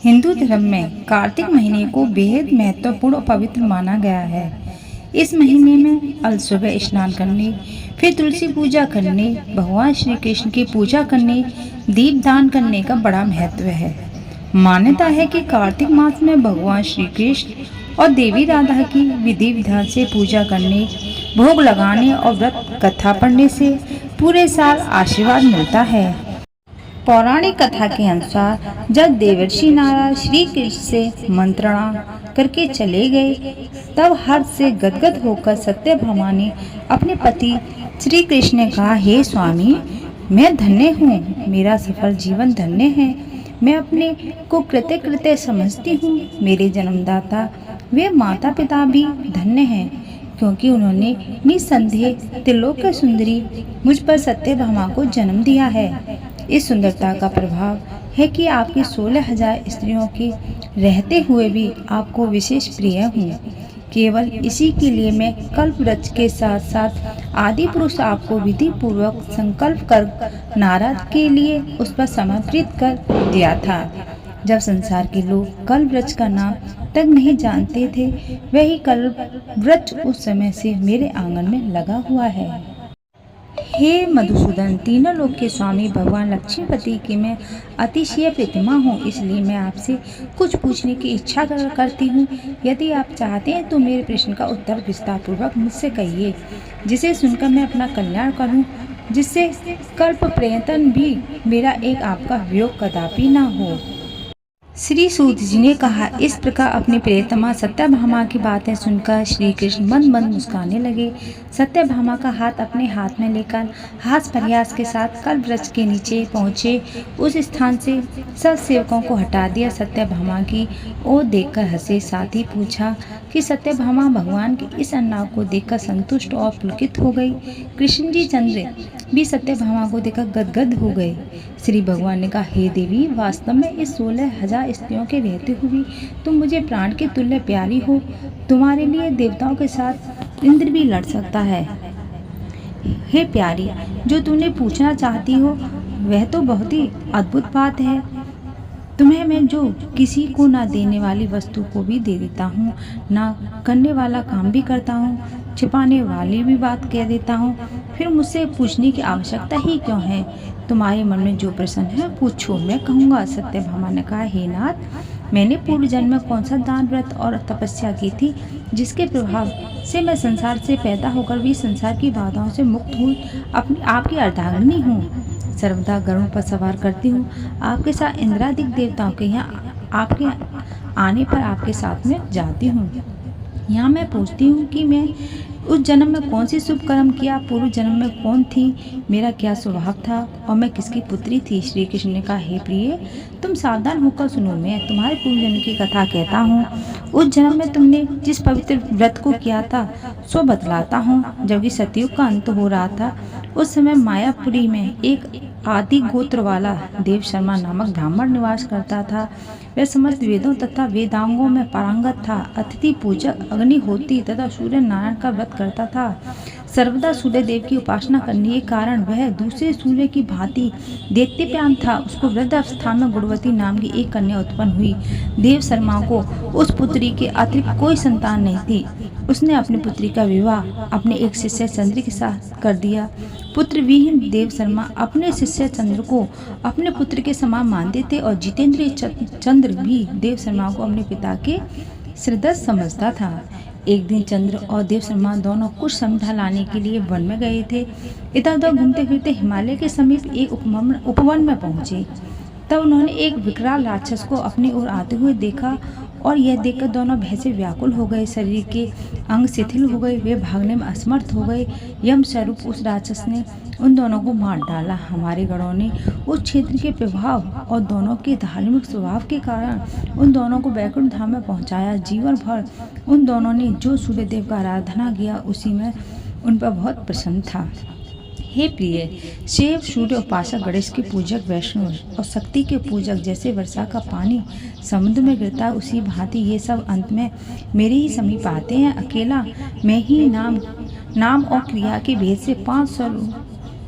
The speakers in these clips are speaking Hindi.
हिंदू धर्म में कार्तिक महीने को बेहद महत्वपूर्ण और पवित्र माना गया है। इस महीने में अलसुबह स्नान करने, फिर तुलसी पूजा करने, भगवान श्री कृष्ण की पूजा करने, दीपदान करने का बड़ा महत्व है। मान्यता है कि कार्तिक मास में भगवान श्री कृष्ण और देवी राधा की विधि विधान से पूजा करने, भोग लगाने और व्रत कथा पढ़ने से पूरे साल आशीर्वाद मिलता है। पौराणिक कथा के अनुसार जब देवर्षि नारद श्री कृष्ण से मंत्रणा करके चले गए, तब हर्ष से गदगद होकर सत्यभामा ने अपने पति श्री कृष्ण ने कहा, हे स्वामी, मैं धन्य हूँ, मेरा सफल जीवन धन्य है। मैं अपने को कृतकृत्य समझती हूँ। मेरे जन्मदाता वे माता पिता भी धन्य हैं, क्योंकि उन्होंने निसंदेह त्रिलोक सुंदरी मुझ पर सत्यभामा को जन्म दिया है। इस सुंदरता का प्रभाव है कि आपकी 16,000 स्त्रियों के रहते हुए भी आपको विशेष प्रिय हूँ। केवल इसी के लिए मैं कल्प वृक्ष के साथ साथ आदि पुरुष आपको विधि पूर्वक संकल्प कर नारद के लिए उस पर समर्पित कर दिया था। जब संसार के लोग कल्प वृक्ष का नाम तक नहीं जानते थे, वही कल्प वृक्ष उस समय से मेरे आंगन में लगा हुआ है। हे मधुसूदन, तीनों लोक के स्वामी भगवान लक्ष्मीपति की मैं अतिशय प्रतिमा हूँ, इसलिए मैं आपसे कुछ पूछने की इच्छा करती हूँ। यदि आप चाहते हैं तो मेरे प्रश्न का उत्तर विस्तार पूर्वक मुझसे कहिए, जिसे सुनकर मैं अपना कल्याण करूँ, जिससे कल्प पर्यंत भी मेरा एक आपका वियोग कदापि न हो। श्री सूत जी ने कहा। इस प्रकार अपनी प्रियतमा सत्यभामा की बातें सुनकर श्री कृष्ण मंद मंद मुस्कुराने लगे। सत्यभामा का हाथ अपने हाथ में लेकर हास प्रयास के साथ कल्प वृक्ष के नीचे पहुँचे। उस स्थान से सब सेवकों को हटा दिया। सत्यभामा की ओर देखकर हंसे, साथ ही पूछा कि सत्यभामा भगवान की इस अन्ना को देखकर संतुष्ट और पुलकित हो गई। कृष्ण जी चंद्र भी सत्यभामा को देखकर गदगद हो गए। श्री भगवान ने कहा, हे देवी, वास्तव में इस 16,000 स्त्रियों के रहते हुए तुम मुझे प्राण के तुल्य प्यारी हो। तुम्हारे लिए देवताओं के साथ इंद्र भी लड़ सकता है। हे प्यारी, जो तुमने पूछना चाहती हो वह तो बहुत ही अद्भुत बात है। तुम्हें मैं जो किसी को ना देने वाली वस्तु को भी दे देता हूँ, ना करने वाला काम भी करता हूँ, छिपाने वाली भी बात कह देता हूँ। फिर मुझसे पूछने की आवश्यकता ही क्यों है? तुम्हारे मन में जो प्रश्न है पूछो, मैं कहूँगा। सत्यभामा ने कहा, हे नाथ, मैंने पूर्व जन्म में कौन सा दान, व्रत और तपस्या की थी, जिसके प्रभाव से मैं संसार से पैदा होकर भी संसार की बाधाओं से मुक्त हुई अपनी आपकी अर्धांगिनी हूँ। सर्वदा गरुड़ पर सवार करती हूँ। आपके साथ इंद्रादिक देवताओं के यहाँ आपके आने पर आपके साथ में जाती हूँ। यहाँ मैं पूछती हूँ कि मैं उस जन्म में कौन सी शुभ कर्म किया, पूर्व जन्म में कौन थी, मेरा क्या स्वभाव था और मैं किसकी पुत्री थी। श्री कृष्ण ने कहा, हे प्रिय, तुम सावधान होकर सुनो, मैं तुम्हारे पूर्व जन्म की कथा कहता हूँ। उस जन्म में तुमने जिस पवित्र व्रत को किया था सो बतलाता हूँ। जबकि सतयुग का अंत हो रहा था, उस समय मायापुरी में एक आदि गोत्र वाला देव शर्मा नामक ब्राह्मण निवास करता था। वह समस्त वेदों तथा वेदांगों में पारंगत था। अतिथि पूजक, अग्निहोत्री तथा सूर्य नारायण का व्रत करता था। सर्वदा सूर्य देव की उपासना करने के कारण वह दूसरे सूर्य की भांति दैत्यप्राण था। उसको वृद्ध अवस्था में गुणवती नाम की एक कन्या उत्पन्न हुई। देव शर्मा को उस पुत्री के अतिरिक्त कोई संतान नहीं थी। उसने अपनी पुत्री का विवाह अपने एक शिष्य चंद्र के साथ कर दिया। पुत्र विहीन देव शर्मा अपने शिष्य चंद्र को अपने पुत्र के समान मानते थे और जितेंद्रिय चंद्र भी देव शर्मा को अपने पिता के सदृश समझता था। एक दिन चंद्र और देव शर्मा दोनों कुछ समझा लाने के लिए वन में गए थे। इधर उधर घूमते फिरते हिमालय के समीप एक उपवन में पहुंचे। तब उन्होंने एक विकराल राक्षस को अपनी ओर आते हुए देखा और यह देखकर दोनों भय से व्याकुल हो गए। शरीर के अंग शिथिल हो गए, वे भागने में असमर्थ हो गए। यम स्वरूप उस राक्षस ने उन दोनों को मार डाला। हमारे गणों ने उस क्षेत्र के प्रभाव और दोनों के धार्मिक स्वभाव के कारण उन दोनों को वैकुंठ धाम में पहुंचाया। जीवन भर उन दोनों ने जो सूर्यदेव का आराधना किया, उसी में उन पर बहुत प्रसन्न था। हे प्रिय, शिव, सूर्य उपासक, गणेश के पूजक वैष्णव और शक्ति के पूजक जैसे वर्षा का पानी समुद्र में गिरता है, उसी भांति ये सब अंत में मेरे ही समीप आते हैं। अकेला मैं ही नाम और क्रिया के भेद से 500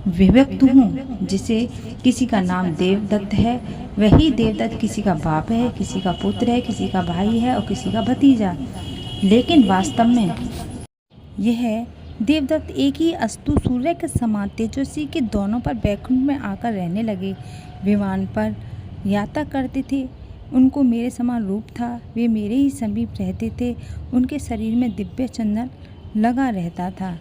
विभक्त हूँ। जिसे किसी का नाम देवदत्त है, वही देवदत्त किसी का बाप है, किसी का पुत्र है, किसी का भाई है और किसी का भतीजा। लेकिन वास्तव में यह देवदत्त एक ही अस्तु सूर्य के समान तेजस्वी के दोनों पर बैकुंठ में आकर रहने लगे। विमान पर यात्रा करते थे, उनको मेरे समान रूप था, वे मेरे ही समीप रहते थे, उनके शरीर में दिव्य चंदन लगा रहता था।